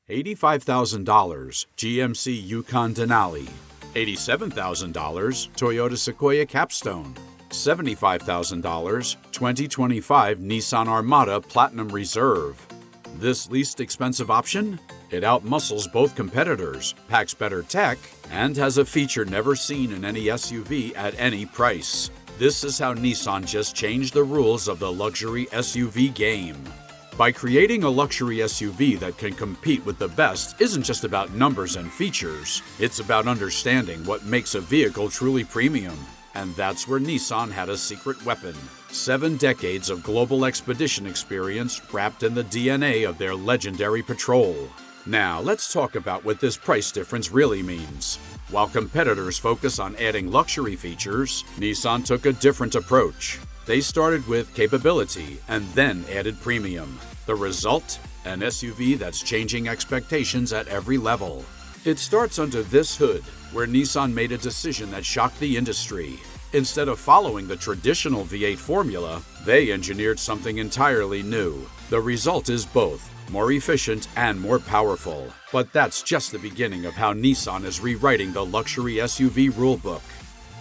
$85,000 GMC Yukon Denali, $87,000 Toyota Sequoia Capstone, $75,000 2025 Nissan Armada Platinum Reserve. This least expensive option? It outmuscles both competitors, packs better tech, and has a feature never seen in any SUV at any price. This is how Nissan just changed the rules of the luxury SUV game. By creating a luxury SUV that can compete with the best isn't just about numbers and features, it's about understanding what makes a vehicle truly premium. And that's where Nissan had a secret weapon: 7 decades of global expedition experience wrapped in the DNA of their legendary Patrol. Now, let's talk about what this price difference really means. While competitors focus on adding luxury features, Nissan took a different approach. They started with capability and then added premium. The result? An SUV that's changing expectations at every level. It starts under this hood, where Nissan made a decision that shocked the industry. Instead of following the traditional V8 formula, they engineered something entirely new. The result is both more efficient and more powerful. But that's just the beginning of how Nissan is rewriting the luxury SUV rulebook.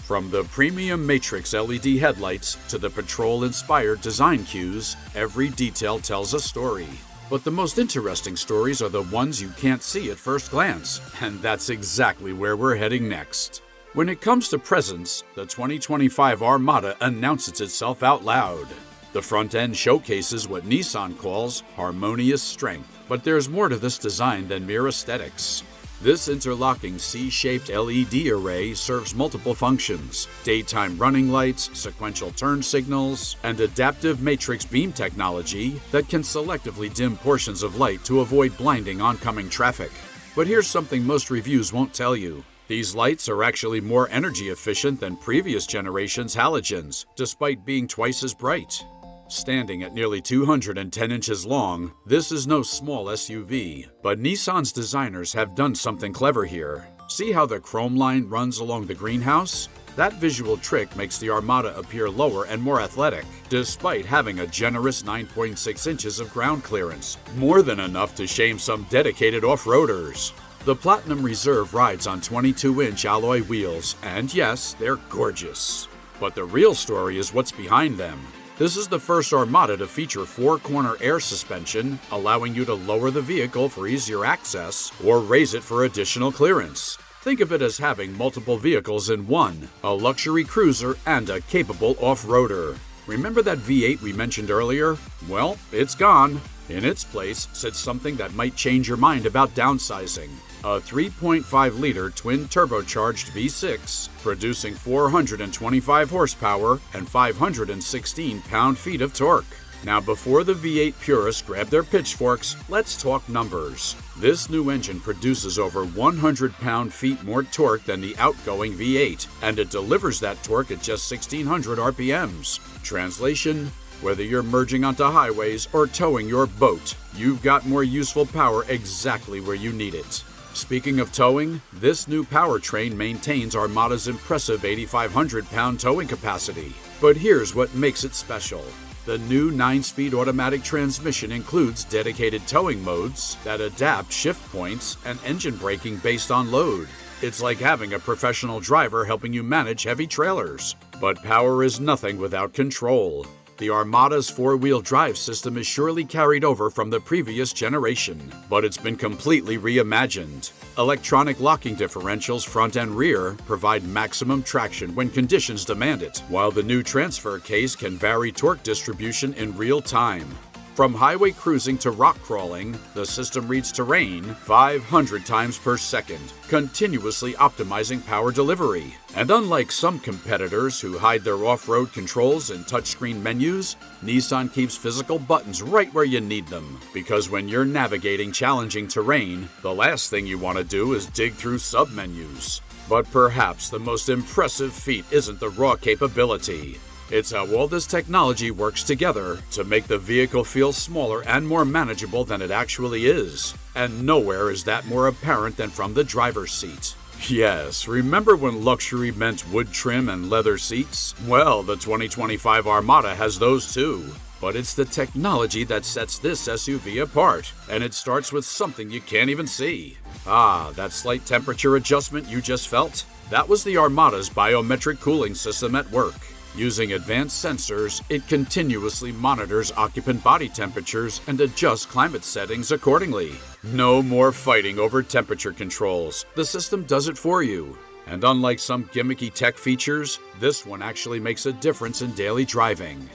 From the premium Matrix LED headlights to the Patrol-inspired design cues, every detail tells a story. But the most interesting stories are the ones you can't see at first glance, and that's exactly where we're heading next. When it comes to presence, the 2025 Armada announces itself out loud. The front end showcases what Nissan calls harmonious strength, but there's more to this design than mere aesthetics. This interlocking C-shaped LED array serves multiple functions: daytime running lights, sequential turn signals, and adaptive matrix beam technology that can selectively dim portions of light to avoid blinding oncoming traffic. But here's something most reviews won't tell you. These lights are actually more energy efficient than previous generations' halogens, despite being twice as bright. Standing at nearly 210 inches long, this is no small SUV, but Nissan's designers have done something clever here. See how the chrome line runs along the greenhouse? That visual trick makes the Armada appear lower and more athletic, despite having a generous 9.6 inches of ground clearance, more than enough to shame some dedicated off-roaders. The Platinum Reserve rides on 22-inch alloy wheels, and yes, they're gorgeous. But the real story is what's behind them. This is the first Armada to feature 4-corner air suspension, allowing you to lower the vehicle for easier access or raise it for additional clearance. Think of it as having multiple vehicles in one: a luxury cruiser and a capable off-roader. Remember that V8 we mentioned earlier? Well, it's gone. In its place sits something that might change your mind about downsizing: a 3.5-liter twin-turbocharged V6, producing 425 horsepower and 516 pound-feet of torque. Now, before the V8 purists grab their pitchforks, let's talk numbers. This new engine produces over 100 pound-feet more torque than the outgoing V8, and it delivers that torque at just 1,600 RPMs. Translation: whether you're merging onto highways or towing your boat, you've got more useful power exactly where you need it. Speaking of towing, this new Powertrain maintains Armada's impressive 8,500-pound towing capacity. But here's what makes it special. The new 9-speed automatic transmission includes dedicated towing modes that adapt shift points and engine braking based on load. It's like having a professional driver helping you manage heavy trailers. But power is nothing without control. The Armada's 4-wheel drive system is surely carried over from the previous generation, but it's been completely reimagined. Electronic locking differentials front and rear provide maximum traction when conditions demand it, while the new transfer case can vary torque distribution in real time. From highway cruising to rock crawling, the system reads terrain 500 times per second, continuously optimizing power delivery. And unlike some competitors who hide their off-road controls in touchscreen menus, Nissan keeps physical buttons right where you need them. Because when you're navigating challenging terrain, the last thing you want to do is dig through sub-menus. But perhaps the most impressive feat isn't the raw capability. It's how all this technology works together to make the vehicle feel smaller and more manageable than it actually is. And nowhere is that more apparent than from the driver's seat. Yes, remember when luxury meant wood trim and leather seats? Well, the 2025 Armada has those too. But it's the technology that sets this SUV apart, and it starts with something you can't even see. Ah, that slight temperature adjustment you just felt? That was the Armada's biometric cooling system at work. Using advanced sensors, it continuously monitors occupant body temperatures and adjusts climate settings accordingly. No more fighting over temperature controls. The system does it for you. And unlike some gimmicky tech features, this one actually makes a difference in daily driving.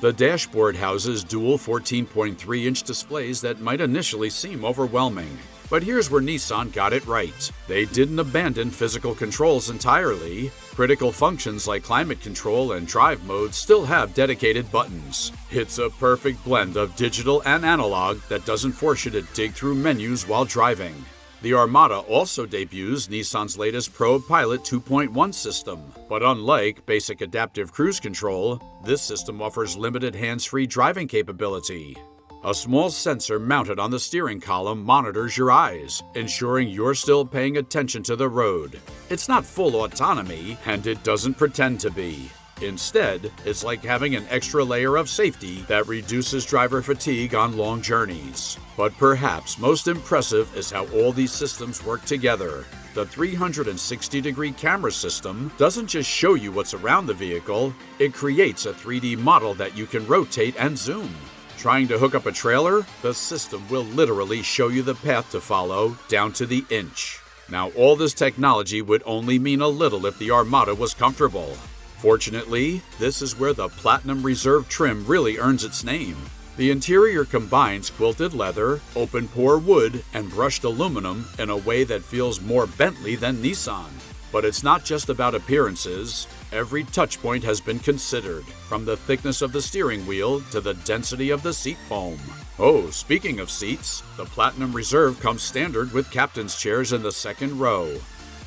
The dashboard houses dual 14.3-inch displays that might initially seem overwhelming. But here's where Nissan got it right. They didn't abandon physical controls entirely. Critical functions like climate control and drive mode still have dedicated buttons. It's a perfect blend of digital and analog that doesn't force you to dig through menus while driving. The Armada also debuts Nissan's latest Pro Pilot 2.1 system, but unlike basic adaptive cruise control, this system offers limited hands-free driving capability. A small sensor mounted on the steering column monitors your eyes, ensuring you're still paying attention to the road. It's not full autonomy, and it doesn't pretend to be. Instead, it's like having an extra layer of safety that reduces driver fatigue on long journeys. But perhaps most impressive is how all these systems work together. The 360-degree camera system doesn't just show you what's around the vehicle, it creates a 3D model that you can rotate and zoom. Trying to hook up a trailer? The system will literally show you the path to follow, down to the inch. Now, all this technology would only mean a little if the Armada was comfortable. Fortunately, this is where the Platinum Reserve trim really earns its name. The interior combines quilted leather, open-pore wood, and brushed aluminum in a way that feels more Bentley than Nissan. But it's not just about appearances. Every touchpoint has been considered, from the thickness of the steering wheel to the density of the seat foam. Oh, speaking of seats, the Platinum Reserve comes standard with captain's chairs in the second row.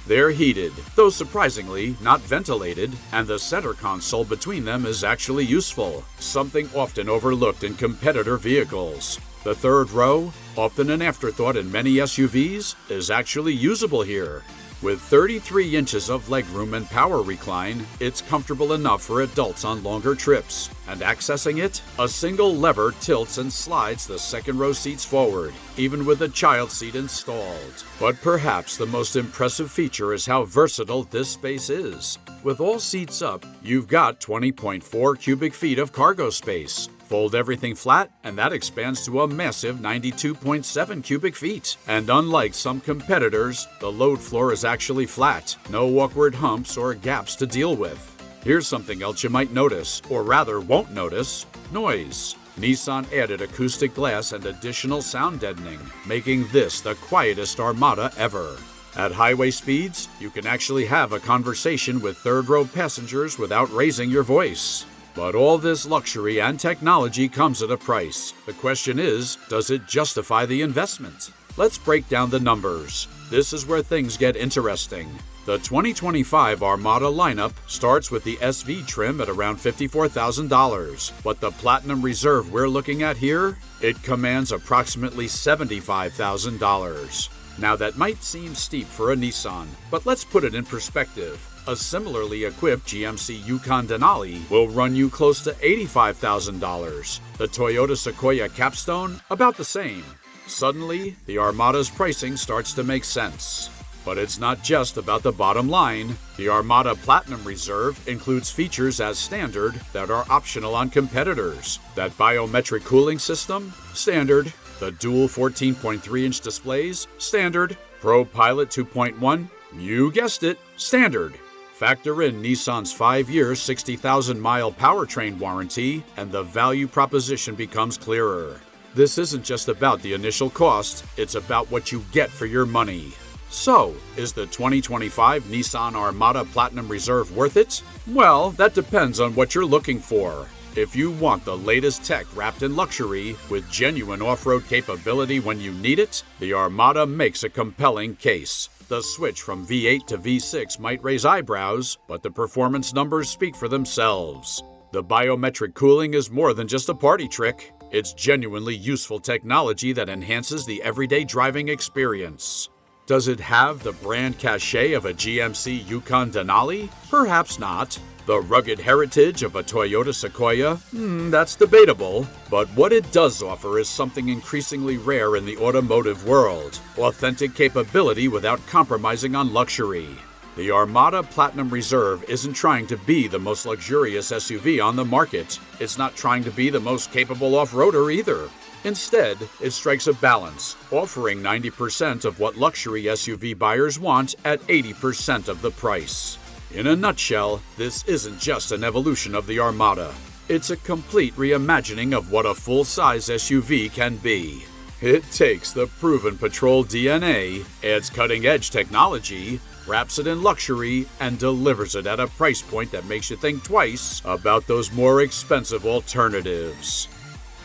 They're heated, though surprisingly not ventilated, and the center console between them is actually useful, something often overlooked in competitor vehicles. The third row, often an afterthought in many SUVs, is actually usable here. With 33 inches of legroom and power recline, it's comfortable enough for adults on longer trips. And accessing it, a single lever tilts and slides the second row seats forward, even with the child seat installed. But perhaps the most impressive feature is how versatile this space is. With all seats up, you've got 20.4 cubic feet of cargo space. Fold everything flat, and that expands to a massive 92.7 cubic feet. And unlike some competitors, the load floor is actually flat, no awkward humps or gaps to deal with. Here's something else you might notice, or rather won't notice: noise. Nissan added acoustic glass and additional sound deadening, making this the quietest Armada ever. At highway speeds, you can actually have a conversation with third-row passengers without raising your voice. But all this luxury and technology comes at a price. The question is, does it justify the investment? Let's break down the numbers. This is where things get interesting. The 2025 Armada lineup starts with the SV trim at around $54,000, but the Platinum Reserve we're looking at here, it commands approximately $75,000. Now that might seem steep for a Nissan, but let's put it in perspective. A similarly equipped GMC Yukon Denali will run you close to $85,000. The Toyota Sequoia Capstone, about the same. Suddenly, the Armada's pricing starts to make sense. But it's not just about the bottom line. The Armada Platinum Reserve includes features as standard that are optional on competitors. That biometric cooling system? Standard. The dual 14.3-inch displays? Standard. Pro Pilot 2.1? You guessed it, standard. Factor in Nissan's 5-year, 60,000-mile powertrain warranty, and the value proposition becomes clearer. This isn't just about the initial cost, it's about what you get for your money. So, is the 2025 Nissan Armada Platinum Reserve worth it? Well, that depends on what you're looking for. If you want the latest tech wrapped in luxury, with genuine off-road capability when you need it, the Armada makes a compelling case. The switch from V8 to V6 might raise eyebrows, but the performance numbers speak for themselves. The biometric cooling is more than just a party trick. It's genuinely useful technology that enhances the everyday driving experience. Does it have the brand cachet of a GMC Yukon Denali? Perhaps not. The rugged heritage of a Toyota Sequoia? That's debatable. But what it does offer is something increasingly rare in the automotive world: authentic capability without compromising on luxury. The Armada Platinum Reserve isn't trying to be the most luxurious SUV on the market. It's not trying to be the most capable off-roader either. Instead, it strikes a balance, offering 90% of what luxury SUV buyers want at 80% of the price. In a nutshell, this isn't just an evolution of the Armada. It's a complete reimagining of what a full-size SUV can be. It takes the proven Patrol DNA, adds cutting-edge technology, wraps it in luxury, and delivers it at a price point that makes you think twice about those more expensive alternatives.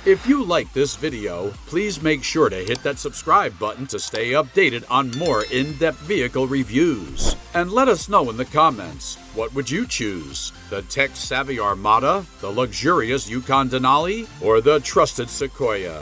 If you like this video, please make sure to hit that subscribe button to stay updated on more in-depth vehicle reviews. And let us know in the comments, what would you choose? The tech-savvy Armada, the luxurious Yukon Denali, or the trusted Sequoia?